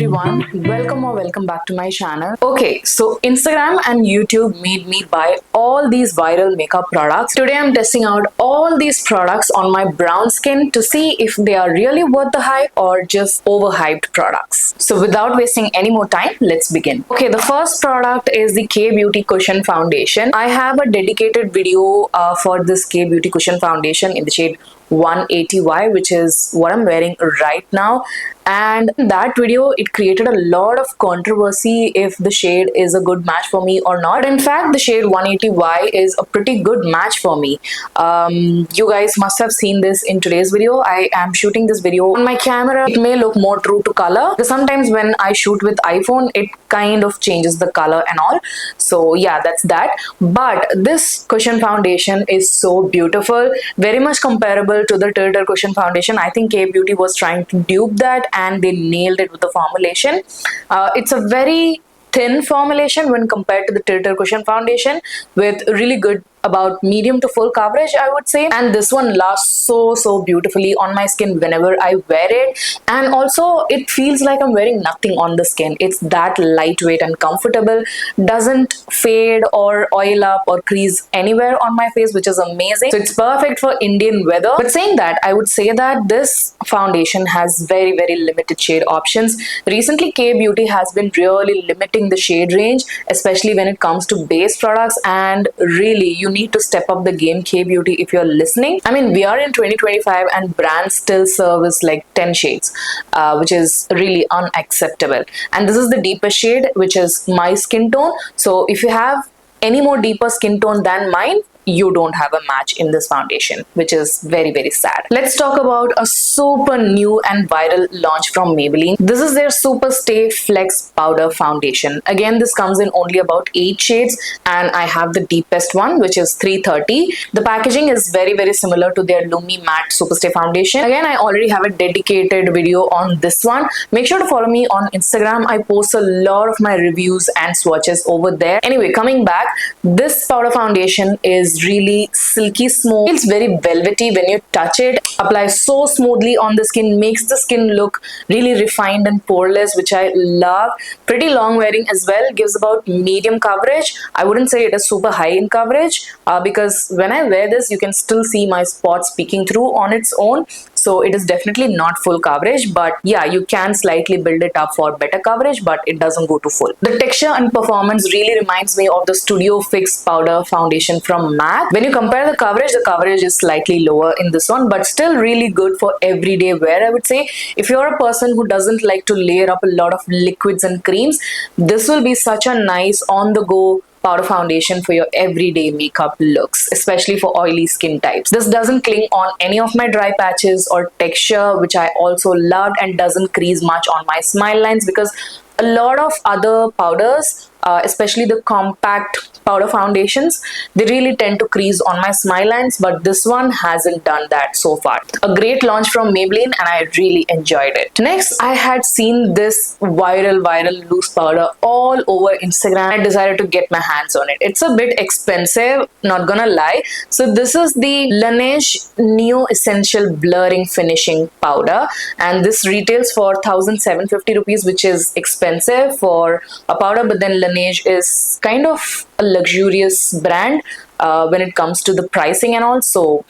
everyone, welcome back to my channel. Okay, so Instagram and YouTube made me buy all these viral makeup products. Today I'm testing out all these products on my brown skin to see if they are really worth the hype or just overhyped products. So without wasting any more time, let's begin. Okay, the first product is the K Beauty Cushion Foundation. I have a dedicated video for this K Beauty Cushion Foundation in the shade 180Y, which is what I'm wearing right now. And in that video, it created a lot of controversy if the shade is a good match for me or not. But in fact, the shade 180Y is a pretty good match for me. You guys must have seen this in today's video. I am shooting this video on my camera. It may look more true to color because sometimes when I shoot with iPhone, it kind of changes the color and all. So yeah, that's that. But this cushion foundation is so beautiful, very much comparable to the Tilted Cushion Foundation. I think K Beauty was trying to dupe that and they nailed it with the formulation. It's a very thin formulation when compared to the Tilted Cushion Foundation with really good about medium to full coverage, I would say. And this one lasts so beautifully on my skin whenever I wear it. And also it feels like I'm wearing nothing on the skin. It's that lightweight and comfortable, doesn't fade or oil up or crease anywhere on my face, which is amazing. So it's perfect for Indian weather. But saying that, I would say that this foundation has very limited shade options. Recently, K Beauty has been really limiting the shade range, especially when it comes to base products. And really, you need to step up the game, K Beauty, if you're listening. I mean, we are in 2025 and brands still service like 10 shades, which is really unacceptable. And this is the deepest shade, which is my skin tone. So if you have any more deeper skin tone than mine, you don't have a match in this foundation, which is very sad. Let's talk about a super new and viral launch from Maybelline. This is their Superstay Flex Powder Foundation. Again, this comes in only about 8 shades and I have the deepest one, which is 330. The packaging is very similar to their Lumi Matte Superstay Foundation. Again, I already have a dedicated video on this one. Make sure to follow me on Instagram. I post a lot of my reviews and swatches over there. Anyway, coming back, this powder foundation is really silky smooth. It's very velvety when you touch it. Applies so smoothly on the skin, makes the skin look really refined and poreless, which I love. Pretty long wearing as well, gives about medium coverage. I wouldn't say it is super high in coverage because when I wear this, you can still see my spots peeking through on its own. So it is definitely not full coverage, but yeah, you can slightly build it up for better coverage, but it doesn't go to full. The texture and performance really reminds me of the Studio Fix Powder Foundation from MAC. When you compare the coverage is slightly lower in this one, but still really good for everyday wear, I would say. If you're a person who doesn't like to layer up a lot of liquids and creams, this will be such a nice on-the-go powder foundation for your everyday makeup looks, especially for oily skin types. This doesn't cling on any of my dry patches or texture, which I also loved, and doesn't crease much on my smile lines because a lot of other powders, especially the compact powder foundations, they really tend to crease on my smile lines, but this one hasn't done that so far. A great launch from Maybelline and I really enjoyed it. Next, I had seen this viral loose powder all over Instagram. I decided to get my hands on it. It's a bit expensive, not gonna lie. So this is the Laneige Neo Essential Blurring Finishing Powder, and this retails for 1,750 rupees, which is expensive for a powder, but then Laneige is kind of a luxurious brand when it comes to the pricing and all, so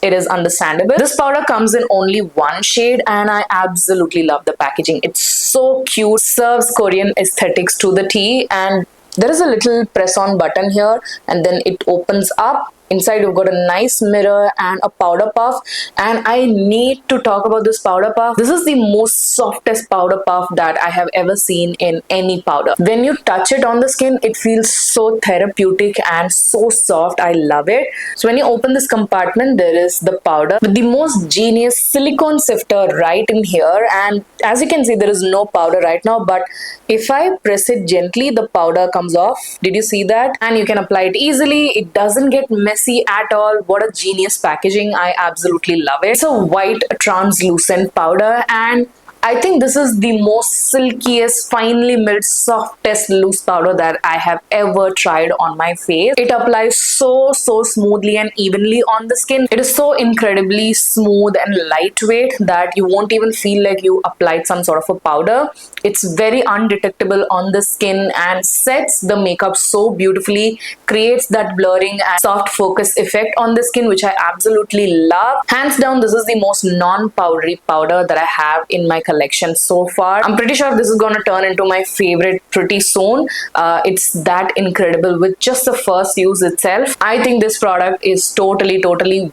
it is understandable. This powder comes in only 1 shade and I absolutely love the packaging. It's so cute, serves Korean aesthetics to the T, and there is a little press on button here and then it opens up. Inside you've got a nice mirror and a powder puff, and I need to talk about this powder puff. This is the most softest powder puff that I have ever seen in any powder. When you touch it on the skin, it feels so therapeutic and so soft. I love it. So when you open this compartment, there is the powder with the most genius silicone sifter right in here, and as you can see, there is no powder right now, but if I press it gently, the powder comes off. Did you see that? And you can apply it easily. It doesn't get messy at all. What a genius packaging. I absolutely love it. It's a white translucent powder and I think this is the most silkiest, finely milled, softest loose powder that I have ever tried on my face. It applies so smoothly and evenly on the skin. It is so incredibly smooth and lightweight that you won't even feel like you applied some sort of a powder. It's very undetectable on the skin and sets the makeup so beautifully, creates that blurring and soft focus effect on the skin, which I absolutely love. Hands down, this is the most non-powdery powder that I have in my collection so far. I'm pretty sure this is gonna turn into my favorite pretty soon. It's that incredible with just the first use itself. I think this product is totally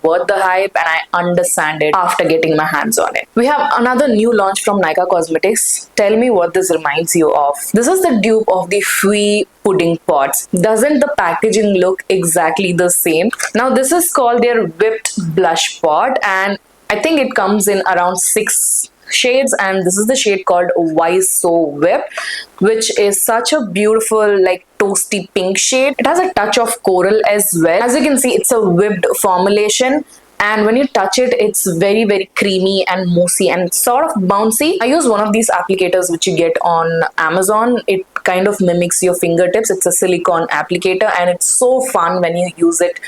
worth the hype, and I understand it after getting my hands on it. We have another new launch from Nykaa Cosmetics. Tell me what this reminds you of. This is the dupe of the Fui pudding pots. Doesn't the packaging look exactly the same? Now this is called their whipped blush pot, and I think it comes in around 6 shades, and this is the shade called Why So Whipped, which is such a beautiful like toasty pink shade. It has a touch of coral as well. As you can see, it's a whipped formulation, and when you touch it, it's very creamy and moussey and sort of bouncy. I use one of these applicators which you get on Amazon. It kind of mimics your fingertips. It's a silicone applicator, and it's so fun when you use it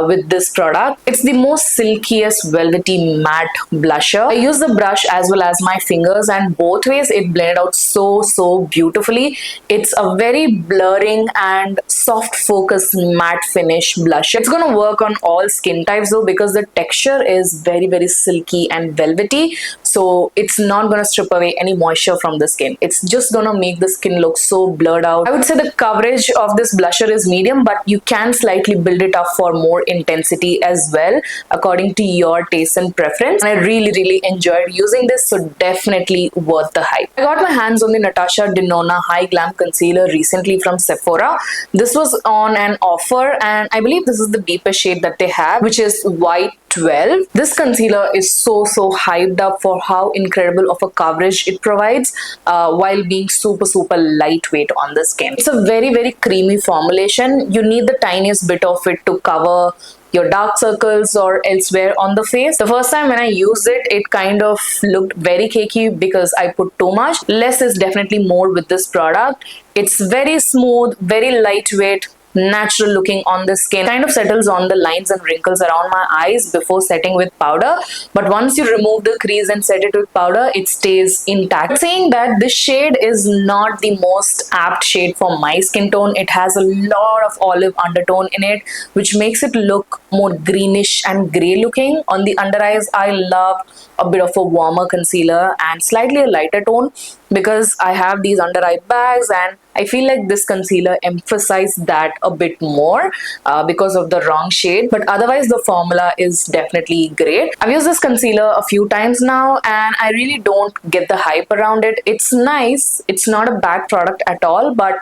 with this product. It's the most silkiest velvety matte blusher. I use the brush as well as my fingers, and both ways it blended out so beautifully. It's a very blurring and soft focus matte finish blusher. It's gonna work on all skin types though, because the texture is very silky and velvety, so it's not gonna strip away any moisture from the skin. It's just gonna make the skin look so blurred out. I would say the coverage of this blusher is medium, but you can slightly build it up for more intensity as well, according to your taste and preference. And I really enjoyed using this, so definitely worth the hype. I got my hands on the Natasha Denona Hy Glam Concealer recently from Sephora. This was on an offer, and I believe this is the deepest shade that they have, which is White 12. This concealer is so hyped up for how incredible of a coverage it provides while being super lightweight on the skin. It's a very creamy formulation. You need the tiniest bit of it to cover your dark circles or elsewhere on the face. The first time when I used it, it kind of looked very cakey because I put too much. Less is definitely more with this product. It's very smooth, very lightweight, natural looking on the skin. Kind of settles on the lines and wrinkles around my eyes before setting with powder, but once you remove the crease and set it with powder, it stays intact. Saying that this shade is not the most apt shade for my skin tone. It has a lot of olive undertone in it, which makes it look more greenish and gray looking. On the under eyes, I love a bit of a warmer concealer and slightly a lighter tone because I have these under eye bags, and I feel like this concealer emphasized that a bit more because of the wrong shade. But otherwise, the formula is definitely great. I've used this concealer a few times now, and I really don't get the hype around it. It's nice. It's not a bad product at all, but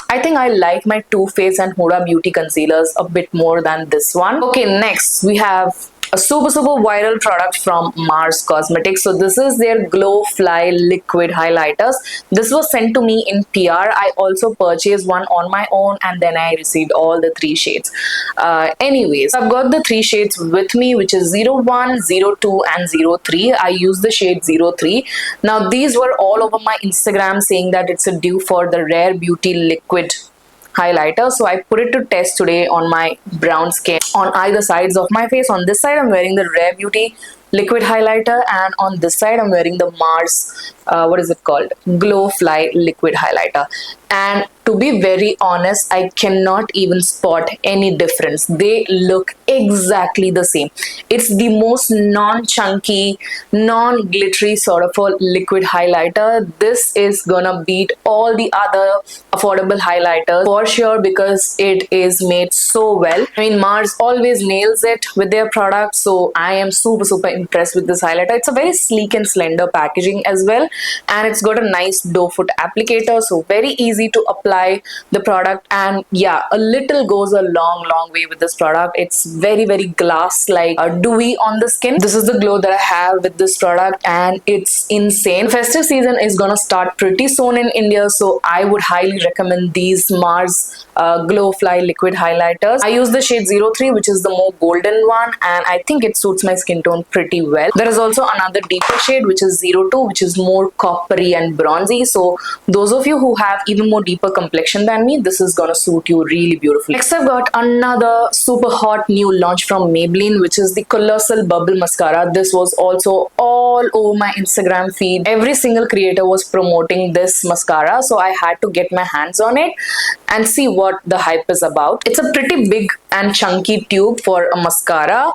I think I like my Too Faced and Huda Beauty concealers a bit more than this one. Okay, next we have a super viral product from Mars Cosmetics. So this is their Glow Fly liquid highlighters. This was sent to me in PR. I also purchased one on my own, and then I received all the 3 shades. Anyways, I've got the 3 shades with me, which is 01, 02 and 03. I use the shade 03. Now these were all over my Instagram saying that it's a dupe for the Rare Beauty liquid highlighter, so I put it to test today on my brown skin on either sides of my face. On this side I'm wearing the Rare Beauty liquid highlighter, and on this side I'm wearing the Mars what is it called, Glow Fly liquid highlighter. And to be very honest, I cannot even spot any difference. They look exactly the same. It's the most non-chunky, non-glittery sort of a liquid highlighter. This is gonna beat all the other affordable highlighters for sure because it is made so well. I mean, Mars always nails it with their products, so I am super impressed with this highlighter. It's a very sleek and slender packaging as well, and it's got a nice doe foot applicator, so very easy easy to apply the product, and yeah, a little goes a long way with this product. It's very glass like dewy on the skin. This is the glow that I have with this product, and it's insane. Festive season is gonna start pretty soon in India, so I would highly recommend these Mars Glow Fly liquid highlighters. I use the shade 03, which is the more golden one, and I think it suits my skin tone pretty well. There is also another deeper shade, which is 02, which is more coppery and bronzy. So those of you who have even more deeper complexion than me, this is gonna suit you really beautifully. Next, I've got another super hot new launch from Maybelline, which is the Colossal Bubble Mascara. This was also all over my Instagram feed. Every single creator was promoting this mascara, so I had to get my hands on it and see what the hype is about. It's a pretty big and chunky tube for a mascara,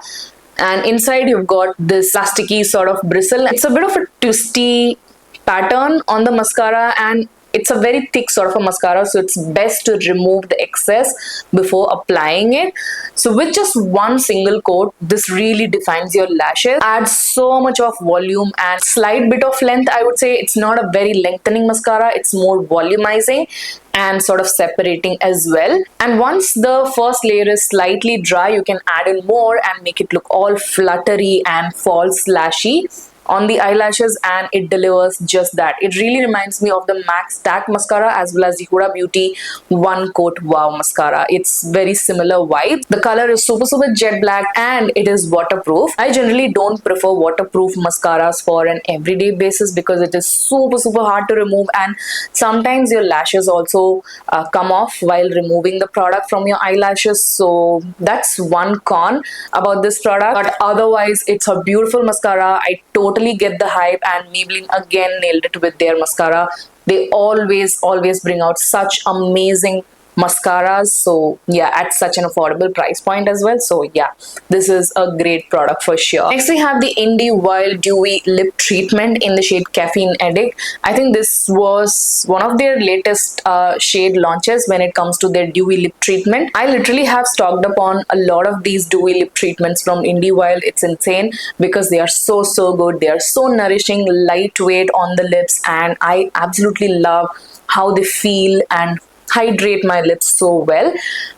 and inside you've got this plasticky sort of bristle. It's a bit of a twisty pattern on the mascara, and it's a very thick sort of a mascara, so it's best to remove the excess before applying it. So with just one single coat, this really defines your lashes, adds so much of volume and slight bit of length. I would say it's not a very lengthening mascara, it's more volumizing and sort of separating as well. And once the first layer is slightly dry, you can add in more and make it look all fluttery and false lashy on the eyelashes, and it delivers just that. It really reminds me of the MAC Stack mascara as well as the Huda Beauty One Coat Wow mascara. It's very similar vibe. The color is super jet black and it is waterproof. I generally don't prefer waterproof mascaras for an everyday basis because it is super hard to remove, and sometimes your lashes also come off while removing the product from your eyelashes. So that's one con about this product, but otherwise it's a beautiful mascara. I totally get the hype, and Maybelline again nailed it with their mascara. They always bring out such amazing mascaras, so yeah, at such an affordable price point as well. So yeah, this is a great product for sure. Next, we have the Indie Wild Dewy Lip Treatment in the shade Caffeine Addict. I think this was one of their latest shade launches when it comes to their dewy lip treatment. I literally have stocked up on a lot of these dewy lip treatments from Indie Wild. It's insane because they are so good. They are so nourishing, lightweight on the lips, and I absolutely love how they feel and hydrate my lips so well.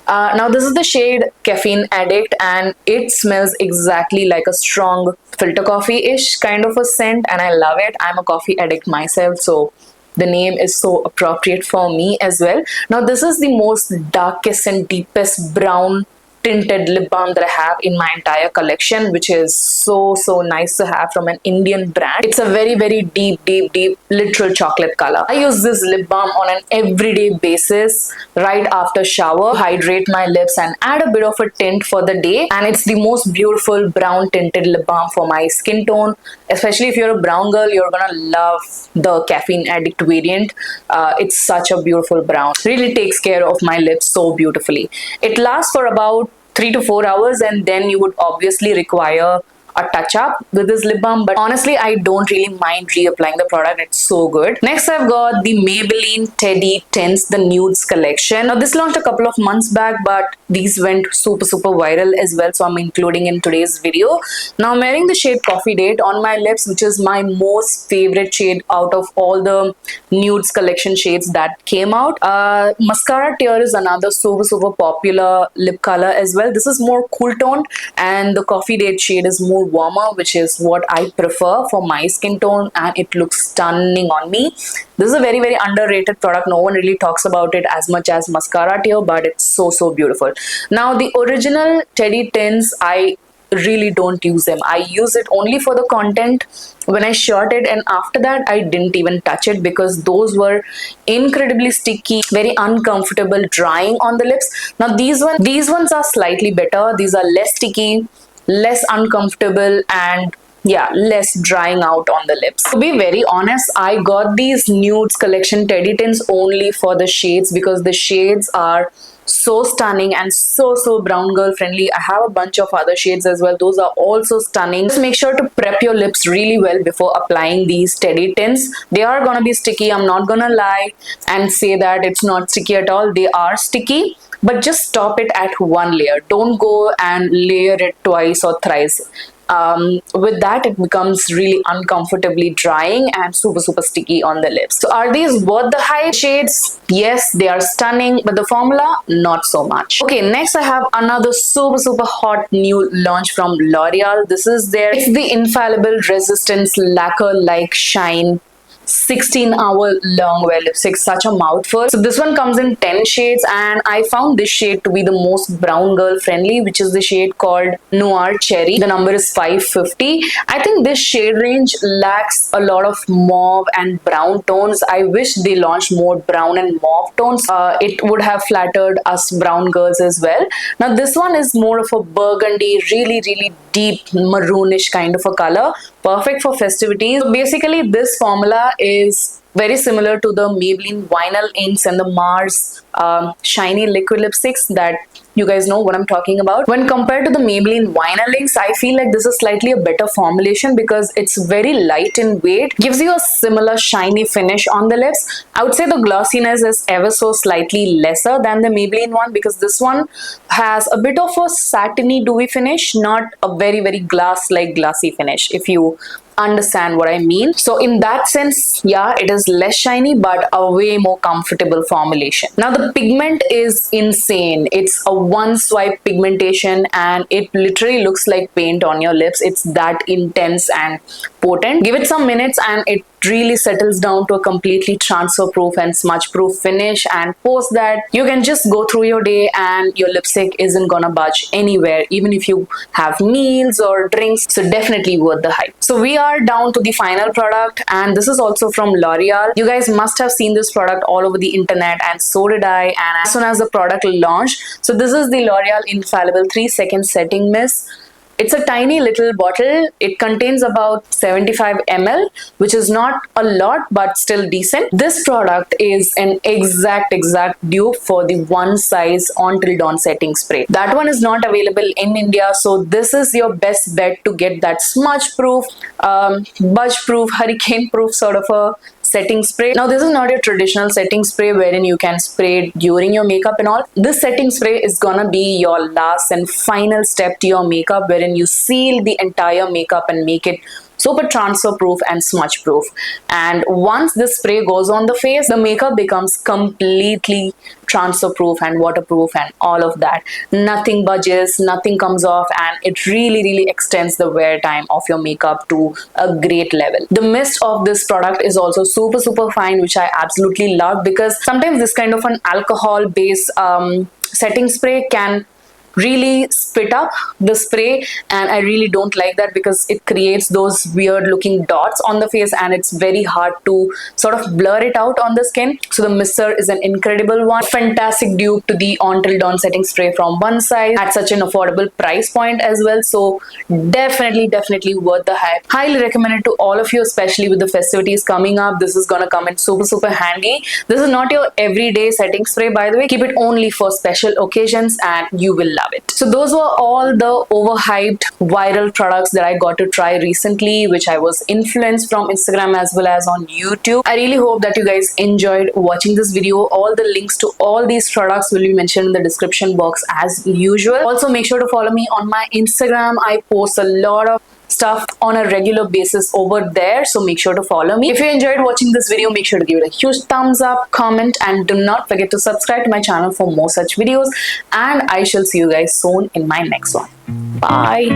Now this is the shade Caffeine Addict, and it smells exactly like a strong filter coffee-ish kind of a scent, and I love it. I'm a coffee addict myself, so the name is so appropriate for me as well. Now this is the most darkest and deepest brown tinted lip balm that I have in my entire collection, which is so nice to have from an Indian brand. It's a very deep literal chocolate color. I use this lip balm on an everyday basis right after shower, hydrate my lips and add a bit of a tint for the day, and it's the most beautiful brown tinted lip balm for my skin tone. Especially if you're a brown girl, you're gonna love the Caffeine Addict variant. It's such a beautiful brown. Really takes care of my lips so beautifully. It lasts for about 3 to 4 hours, and then you would obviously require a touch up with this lip balm, but honestly I don't really mind reapplying the product. It's so good. Next, I've got the Maybelline Teddy Tints, the Nudes collection. Now this launched a couple of months back, but these went super viral as well, so I'm including in today's video. Now I'm wearing the shade Coffee Date on my lips, which is my most favorite shade out of all the Nudes collection shades that came out. Mascara Tear is another super popular lip color as well. This is more cool toned, and the Coffee Date shade is more warmer, which is what I prefer for my skin tone, and it looks stunning on me. This is a very underrated product. No one really talks about it as much as Mascara Tear, but it's so beautiful. Now the original Teddy Tints, I really don't use them. I use it only for the content when I shot it, and after that I didn't even touch it because those were incredibly sticky, very uncomfortable drying on the lips. Now these ones are slightly better. These are less sticky, less uncomfortable, and yeah, less drying out on the lips. To be very honest, I got these Nudes collection Teddy Tints only for the shades because the shades are so stunning and so brown girl friendly. I have a bunch of other shades as well. Those are also stunning. Just make sure to prep your lips really well before applying these Teddy Tints. They are gonna be sticky. I'm not gonna lie and say that it's not sticky at all. They are sticky, but just stop it at one layer. Don't go and layer it twice or thrice. with that it becomes really uncomfortably drying and super sticky on the lips. So are these worth the hype? Shades, yes, they are stunning, but the formula, not so much. Okay, next I have another super hot new launch from L'Oreal. This is it's the Infallible Resistance Lacquer Like Shine 16-hour long wear lipstick. Such a mouthful. So this one comes in 10 shades, and I found this shade to be the most brown girl friendly, which is the shade called Noir Cherry. The number is 550. I think this shade range lacks a lot of mauve and brown tones. I wish they launched more brown and mauve tones. It would have flattered us brown girls as well. Now this one is more of a burgundy, really deep maroonish kind of a color, perfect for festivities. So basically this formula is very similar to the Maybelline Vinyl Inks and the Mars shiny liquid lipsticks that you guys know what I'm talking about. When compared to the Maybelline Vinyl Inks, I feel like this is slightly a better formulation because it's very light in weight, gives you a similar shiny finish on the lips. I would say the glossiness is ever so slightly lesser than the Maybelline one because this one has a bit of a satiny dewy finish, not a very glass-like glassy finish, if you understand what I mean. So in that sense, yeah, it is less shiny but a way more comfortable formulation. Now the pigment is insane. It's a one swipe pigmentation and it literally looks like paint on your lips. It's that intense and potent. Give it some minutes and it really settles down to a completely transfer proof and smudge proof finish, and post that you can just go through your day and your lipstick isn't gonna budge anywhere, even if you have meals or drinks. So definitely worth the hype. So we are down to the final product, and this is also from L'Oreal. You guys must have seen this product all over the internet, and so did I, and as soon as the product launched. So this is the L'Oreal Infallible 3-second setting mist. It's a tiny little bottle. It contains about 75 ml, which is not a lot, but still decent. This product is an exact dupe for the one size On Till Dawn setting spray. That one is not available in India, so this is your best bet to get that smudge proof, budge proof, hurricane proof sort of a setting spray. Now this is not your traditional setting spray wherein you can spray it during your makeup and all. This setting spray is gonna be your last and final step to your makeup, wherein you seal the entire makeup and make it super transfer proof and smudge proof. And once this spray goes on the face, the makeup becomes completely transfer proof and waterproof and all of that. Nothing budges, nothing comes off, and it really extends the wear time of your makeup to a great level. The mist of this product is also super fine, which I absolutely love, because sometimes this kind of an alcohol based setting spray can really spit up the spray, and I really don't like that because it creates those weird looking dots on the face and it's very hard to sort of blur it out on the skin. So the mister is an incredible one. Fantastic dupe to the On Till Dawn setting spray from one side at such an affordable price point as well. So definitely worth the hype. Highly recommended to all of you, especially with the festivities coming up. This is gonna come in super handy. This is not your everyday setting spray, by the way. Keep it only for special occasions and you will love it. So those were all the overhyped viral products that I got to try recently, which I was influenced from Instagram as well as on YouTube. I really hope that you guys enjoyed watching this video. All the links to all these products will be mentioned in the description box as usual. Also make sure to follow me on my Instagram. I post a lot of stuff on a regular basis over there, so make sure to follow me. If you enjoyed watching this video, make sure to give it a huge thumbs up, comment, and do not forget to subscribe to my channel for more such videos, and I shall see you guys soon in my next one. Bye.